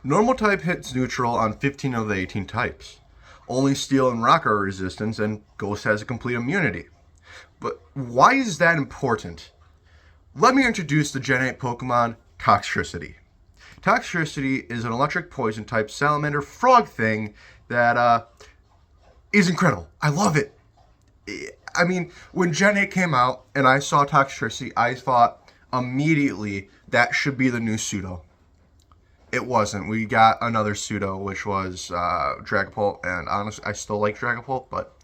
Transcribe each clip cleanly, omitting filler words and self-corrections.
Normal type hits neutral on 15 of the 18 types. Only Steel and Rock are resistance, and Ghost has a complete immunity. But why is that important? Let me introduce the Gen 8 Pokemon Toxtricity. Toxtricity is an electric poison type salamander frog thing that is incredible. I love it. I mean, when Gen 8 came out and I saw Toxtricity, I thought immediately that should be the new pseudo. It wasn't. We got another pseudo, which was Dragapult, and honestly, I still like Dragapult, but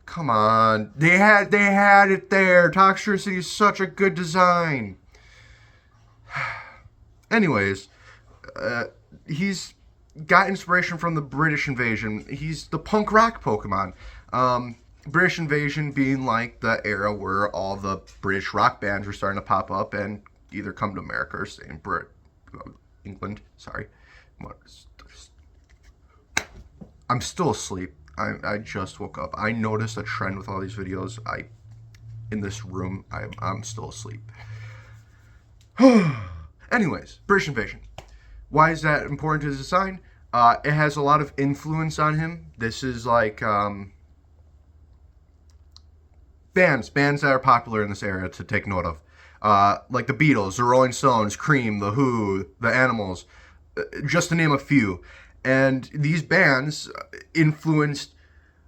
come on, they had it there. Toxtricity is such a good design. Anyways, he's got inspiration from the British invasion. He's the punk rock Pokemon. British invasion being like the era where all the British rock bands were starting to pop up and either come to America or stay in England. Sorry. I'm still asleep. I just woke up. I noticed a trend with all these videos. In this room, I'm still asleep. Anyways, British invasion. Why is that important to his design? It has a lot of influence on him. This is like bands that are popular in this era to take note of. Like the Beatles, the Rolling Stones, Cream, the Who, the Animals, just to name a few. And these bands influenced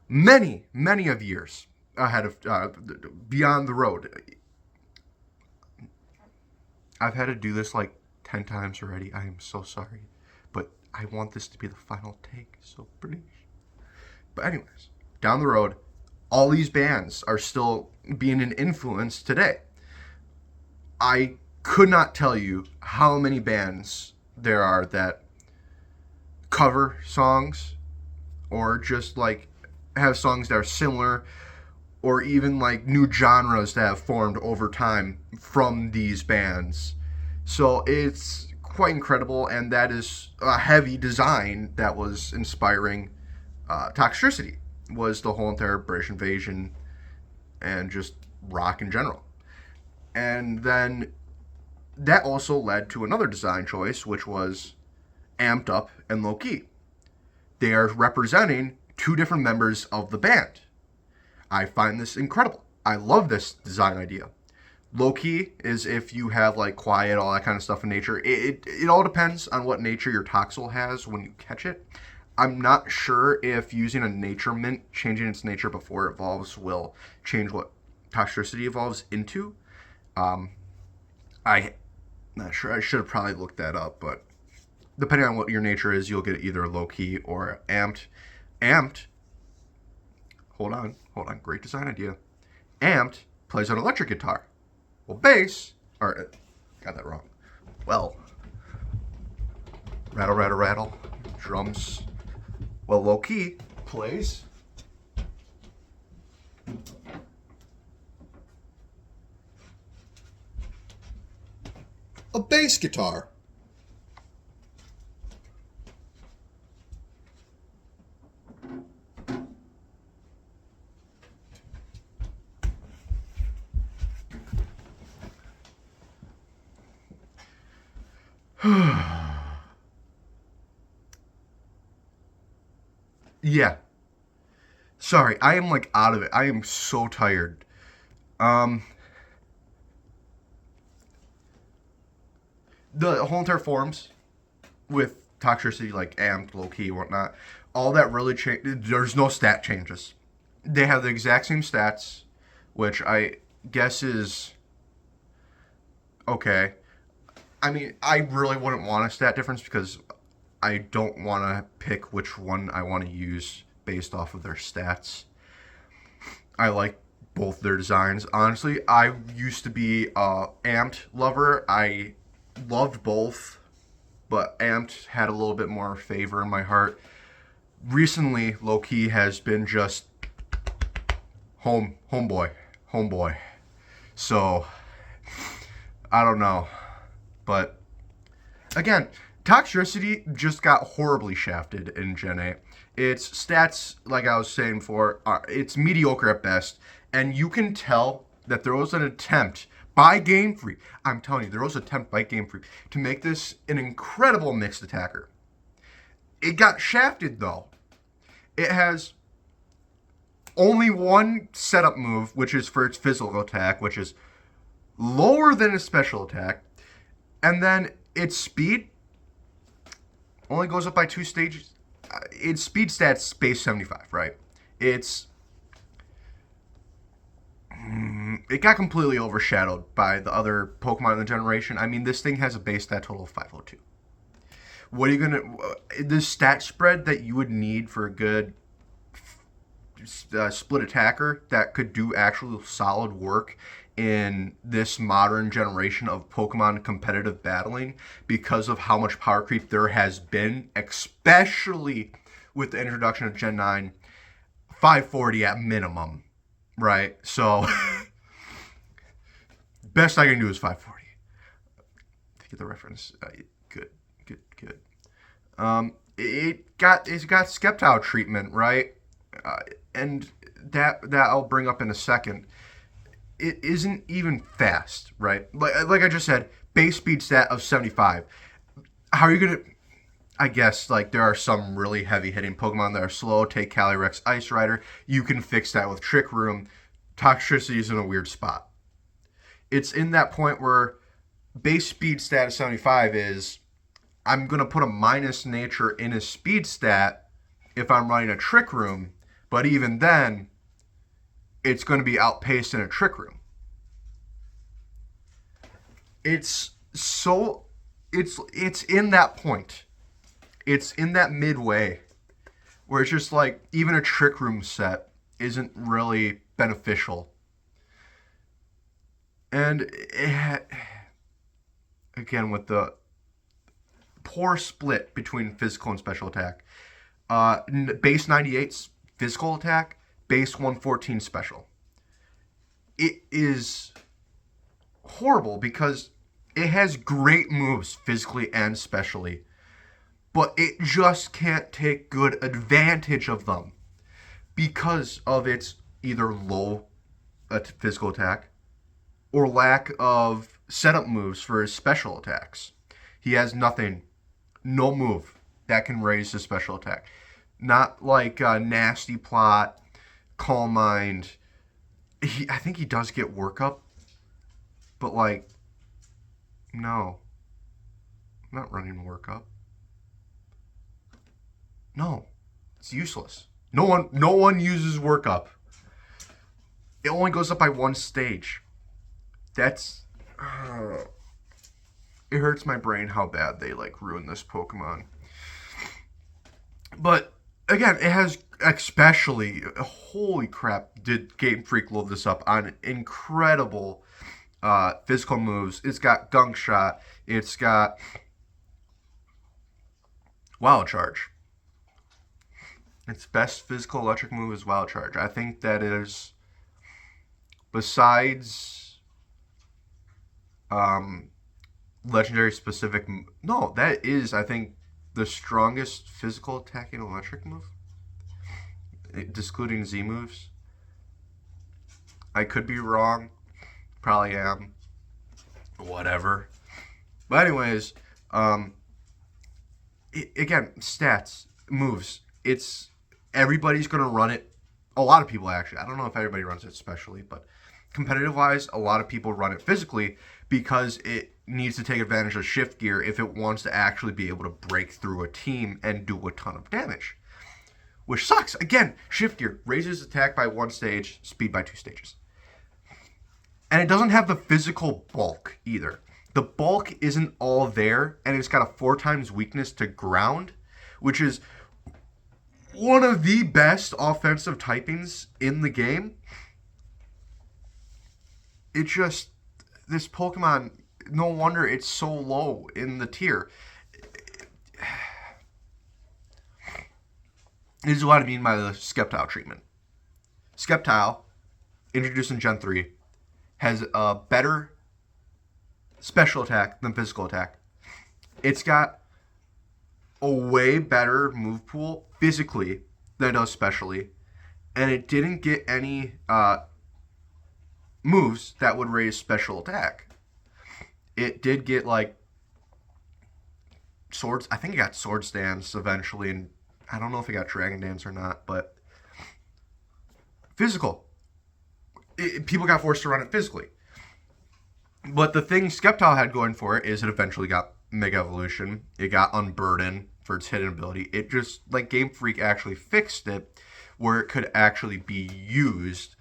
many of years ahead of beyond the road. I've had to do this like 10 times already. I am so sorry. But I want this to be the final take, so British. But anyways, down the road, all these bands are still being an influence today. I could not tell you how many bands there are that cover songs or just like have songs that are similar or even like new genres that have formed over time from these bands. So it's quite incredible, and that is a heavy design that was inspiring Toxtricity, was the whole entire British invasion and just rock in general. And then that also led to another design choice, which was Amped Up and Low Key. They are representing two different members of the band. I find this incredible. I love this design idea. Low Key is if you have like quiet, all that kind of stuff in nature. It all depends on what nature your Toxel has when you catch it. I'm not sure if using a nature mint, changing its nature before it evolves, will change what Toxtricity evolves into. I'm not sure. I should have probably looked that up, but depending on what your nature is, you'll get either low key or amped. Amped. Hold on. Great design idea. Amped plays an electric guitar. Well, bass. Got that wrong. Well, rattle, rattle, rattle. Drums. Well, low key plays a bass guitar. Yeah. Sorry, I am like out of it. I am so tired. Um, the whole entire forums with Toxtricity, like amped, low key, whatnot, all that really changed. There's no stat changes. They have the exact same stats, which I guess is okay. I mean, I really wouldn't want a stat difference because I don't want to pick which one I want to use based off of their stats. I like both their designs. Honestly, I used to be a Amped lover. I loved both, but Amped had a little bit more favor in my heart. Recently, low key has been just homeboy. So I don't know, but again, Toxtricity just got horribly shafted in Gen 8. Its stats, like I was saying before, it's mediocre at best, and you can tell that there was an attempt by Game Freak. I'm telling you, there was an attempt by Game Freak to make this an incredible mixed attacker. It got shafted though. It has only one setup move, which is for its physical attack, which is lower than its special attack. And then its speed only goes up by 2 stages. Its speed stats base 75, right? It got completely overshadowed by the other Pokemon in the generation. I mean, this thing has a base stat total of 502. What are you gonna? The stat spread that you would need for a good split attacker that could do actual solid work in this modern generation of Pokemon competitive battling, because of how much power creep there has been, especially with the introduction of Gen 9, 540 at minimum, right? So, best I can do is 540. To get the reference, good. It got Skeptile treatment, right? And that I'll bring up in a second. It isn't even fast, right? Like I just said, base speed stat of 75. How are you gonna? I guess like there are some really heavy hitting Pokemon that are slow. Take Calyrex Ice Rider. You can fix that with Trick Room. Toxtricity is in a weird spot. It's in that point where base speed stat of 75 is, I'm gonna put a minus nature in a speed stat if I'm running a Trick Room, but even then, it's going to be outpaced in a Trick Room. It's in that point. It's in that midway where it's just like even a Trick Room set isn't really beneficial. And again, with the poor split between physical and special attack. Base 98 physical attack, base 114 special. It is horrible because it has great moves physically and specially, but it just can't take good advantage of them because of its either low physical attack or lack of setup moves for his special attacks. He has nothing, no move that can raise his special attack. Not like Nasty Plot, Calm Mind. I think he does get Workup, but like, no. I'm not running Workup. No, it's useless. No one uses Workup. It only goes up by 1 stage. That's it hurts my brain how bad they like ruined this Pokemon. But again, it has especially, holy crap, did Game Freak load this up on incredible physical moves. It's got Gunk Shot. It's got Wild Charge. Its best physical electric move is Wild Charge. I think that is, besides legendary specific, no, that is, I think, the strongest physical attacking electric move, excluding Z moves. I could be wrong. Probably am. Whatever. But anyways, again, stats, moves. It's everybody's gonna run it. A lot of people actually. I don't know if everybody runs it specially, but competitive wise, a lot of people run it physically because it needs to take advantage of shift gear if it wants to actually be able to break through a team and do a ton of damage. Which sucks. Again, shift gear raises attack by 1 stage, speed by 2 stages. And it doesn't have the physical bulk either. The bulk isn't all there, and it's got a 4 times weakness to ground, which is one of the best offensive typings in the game. It just, this Pokemon, no wonder it's so low in the tier. This is what I mean by the Skeptile treatment. Skeptile, introduced in Gen 3, has a better special attack than physical attack. It's got a way better move pool physically than it does specially. And it didn't get any moves that would raise special attack. It did get like swords. I think it got Swords Dance eventually, and I don't know if it got Dragon Dance or not, but physical. People got forced to run it physically. But the thing Skeptile had going for it is it eventually got Mega Evolution. It got Unburden for its hidden ability. It just, like, Game Freak actually fixed it where it could actually be used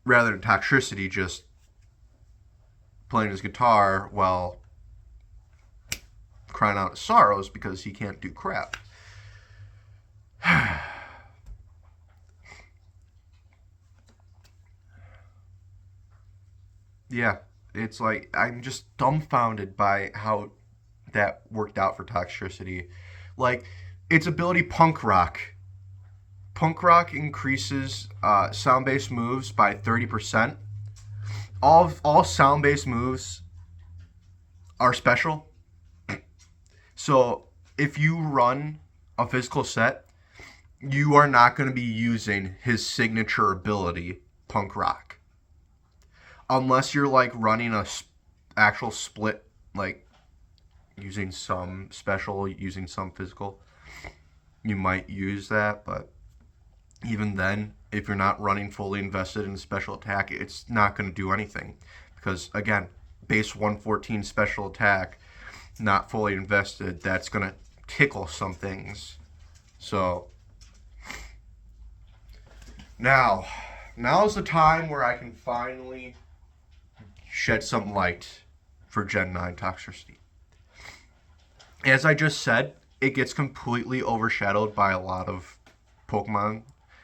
rather than Toxtricity just playing his guitar while crying out his sorrows because he can't do crap. Yeah, it's like I'm just dumbfounded by how that worked out for Toxtricity. Like, its ability Punk Rock. Punk Rock increases sound-based moves by 30%. All sound-based moves are special. So if you run a physical set, you are not going to be using his signature ability, Punk Rock. Unless you're like running a actual split, like using some special, using some physical, you might use that. But even then, if you're not running fully invested in special attack, it's not going to do anything. Because again, base 114 special attack, not fully invested, that's going to tickle some things. So now's the time where I can finally shed some light for Gen 9 Toxtricity. As I just said, it gets completely overshadowed by a lot of Pokemon,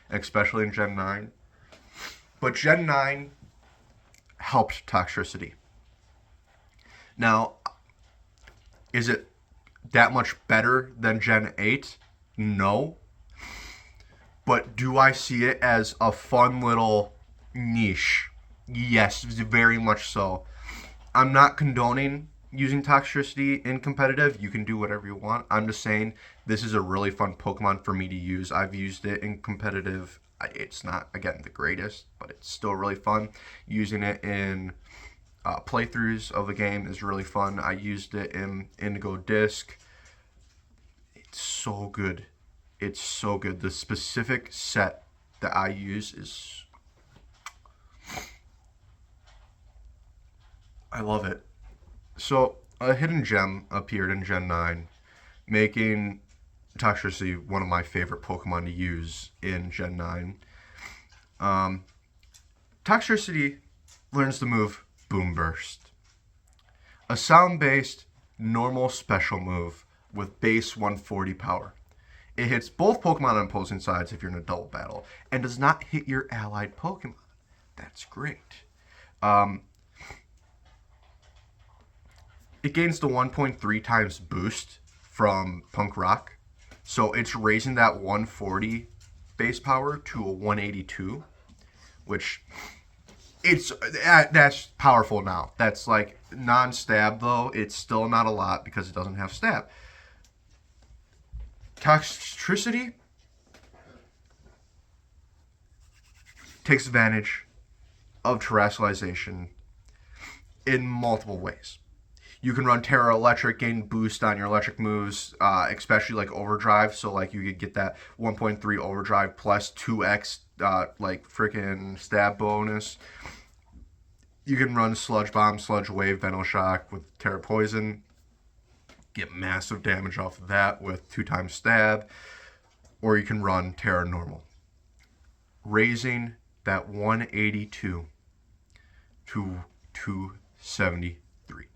especially in Gen 9. But Gen 9 helped Toxtricity. Now, is it that much better than Gen 8? No. But do I see it as a fun little niche? Yes, very much so. I'm not condoning using Toxtricity in competitive. You can do whatever you want. I'm just saying this is a really fun Pokemon for me to use. I've used it in competitive. It's not, again, the greatest, but it's still really fun. Using it in playthroughs of the game is really fun. I used it in Indigo Disc. It's so good. It's so good. The specific set that I use is... I love it. So, a hidden gem appeared in Gen 9, making Toxtricity one of my favorite Pokemon to use in Gen 9. Toxtricity learns the move Boom Burst. A sound-based, normal special move with base 140 power. It hits both Pokemon on opposing sides if you're in a double battle, and does not hit your allied Pokemon. That's great. It gains the 1.3 times boost from Punk Rock. So it's raising that 140 base power to a 182, which that's powerful now. That's like non-stab though. It's still not a lot because it doesn't have stab. Toxtricity takes advantage of terrestrialization in multiple ways. You can run Terra Electric, gain boost on your electric moves, especially like Overdrive. So like you could get that 1.3 Overdrive plus 2x like freaking stab bonus. You can run Sludge Bomb, Sludge Wave, Venoshock with Terra Poison. Get massive damage off of that with 2 times stab. Or you can run Terra Normal, raising that 182 to 273.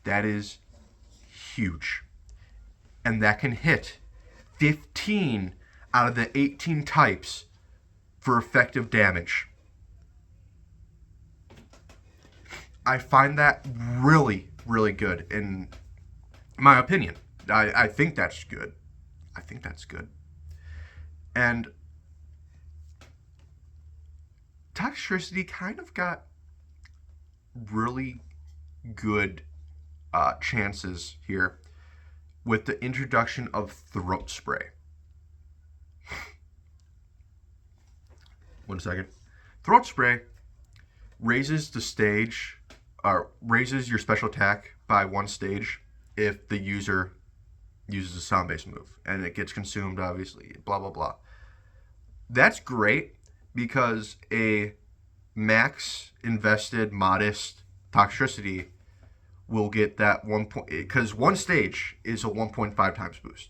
That is huge. And that can hit 15 out of the 18 types for effective damage. I find that really, really good in my opinion. I think that's good. I think that's good. And Toxtricity kind of got really good chances here with the introduction of Throat Spray. One second. Throat Spray raises the stage, or raises your special attack by 1 stage if the user uses a sound-based move and it gets consumed, obviously, blah, blah, blah. That's great because a max invested modest Toxtricity will get that 1 point, because one stage is a 1.5 times boost.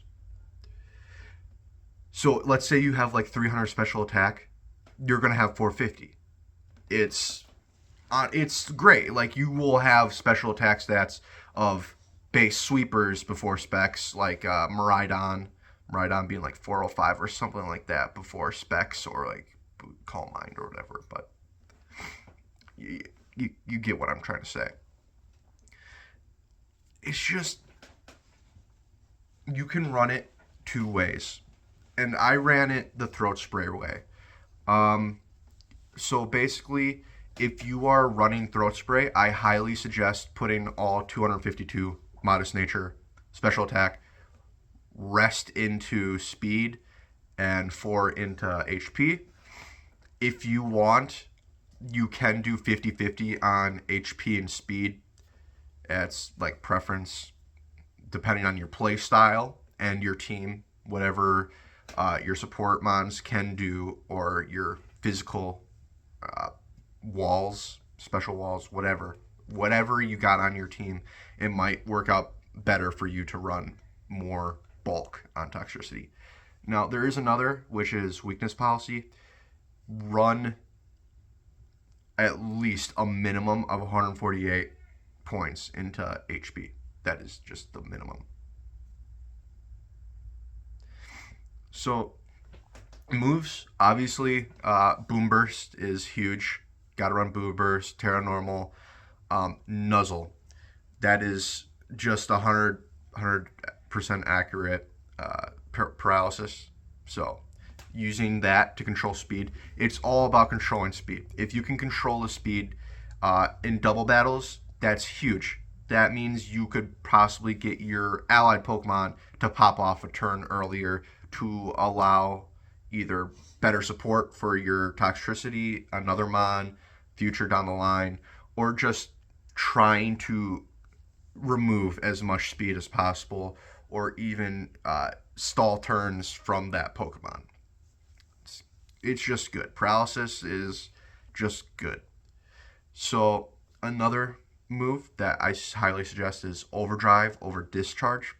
So let's say you have like 300 special attack, you're going to have 450. It's great. Like, you will have special attack stats of base sweepers before specs, like Miraidon being like 405 or something like that before specs, or like Calm Mind or whatever. But you get what I'm trying to say. It's just, you can run it two ways, and I ran it the throat spray way. So basically, if you are running throat spray, I highly suggest putting all 252 modest nature, special attack, rest into speed, and 4 into HP. If you want, you can do 50-50 on HP and speed. It's like preference, depending on your play style and your team, whatever your support mons can do, or your physical walls, special walls, whatever you got on your team, it might work out better for you to run more bulk on Toxtricity. Now, there is another, which is weakness policy. Run at least a minimum of 148 points into HP. That is just the minimum. So, moves, obviously, Boom Burst is huge. Gotta run Boom Burst, Terra Normal, Nuzzle. That is just 100% accurate paralysis. So, using that to control speed, it's all about controlling speed. If you can control the speed in double battles, that's huge. That means you could possibly get your allied Pokemon to pop off a turn earlier to allow either better support for your Toxtricity, another mon, future down the line, or just trying to remove as much speed as possible, or even stall turns from that Pokemon. It's just good. Paralysis is just good. So another move that I highly suggest is Overdrive over Discharge.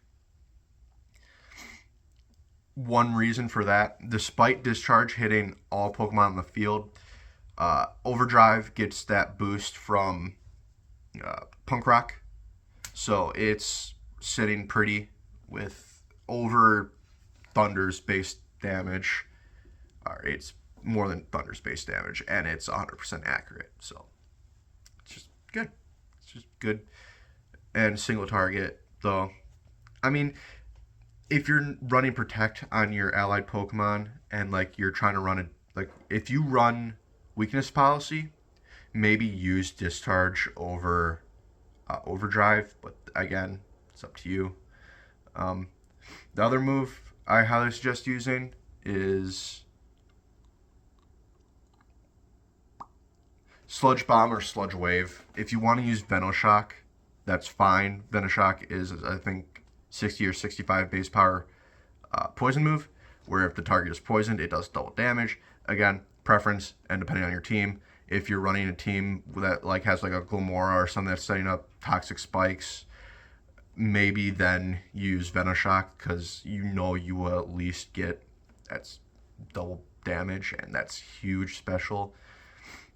One reason for that, despite Discharge hitting all Pokemon in the field, Overdrive gets that boost from Punk Rock. So it's sitting pretty with over Thunder's base damage. It's more than Thunder's base damage, and it's 100% accurate. So it's just good. It's just good. And single target, though. I mean, if you're running Protect on your allied Pokemon, and like you're trying to run it, like if you run weakness policy, maybe use Discharge over Overdrive. But again, it's up to you. The other move I highly suggest using is Sludge Bomb or Sludge Wave. If you want to use Venoshock, that's fine. Venoshock is, I think, 60 or 65 base power poison move, where if the target is poisoned, it does double damage. Again, preference and depending on your team. If you're running a team that like has like a Glamora or something that's setting up toxic spikes, maybe then use Venoshock, because you know you will at least get that's double damage, and that's huge special.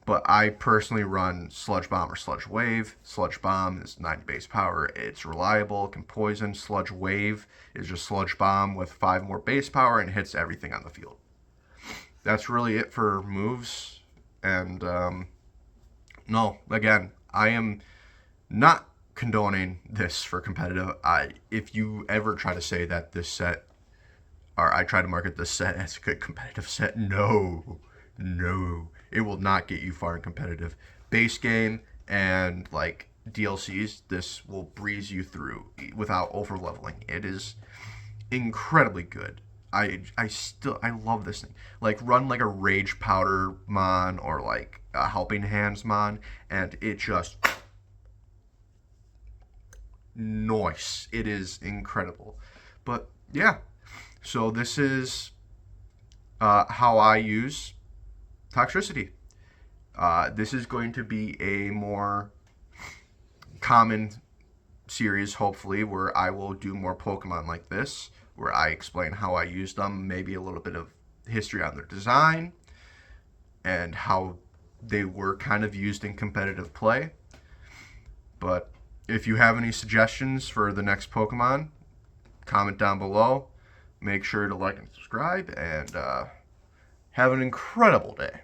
But I personally run Sludge Bomb or Sludge Wave. Sludge Bomb is 90 base power. It's reliable, can poison. Sludge Wave is just Sludge Bomb with 5 more base power and hits everything on the field. That's really it for moves. And no, again, I am not condoning this for competitive. If you ever try to say that this set, or I try to market this set as a good competitive set, no. It will not get you far in competitive. Base game and like DLCs, this will breeze you through without over leveling. It is incredibly good. I love this thing. Like, run like a Rage Powder mon or like a Helping Hands mon, and it just nice. It is incredible. But yeah, so this is how I use Toxtricity. This is going to be a more common series, hopefully, where I will do more Pokemon like this, where I explain how I use them, maybe a little bit of history on their design, and how they were kind of used in competitive play. But if you have any suggestions for the next Pokemon, comment down below. Make sure to like and subscribe, and have an incredible day.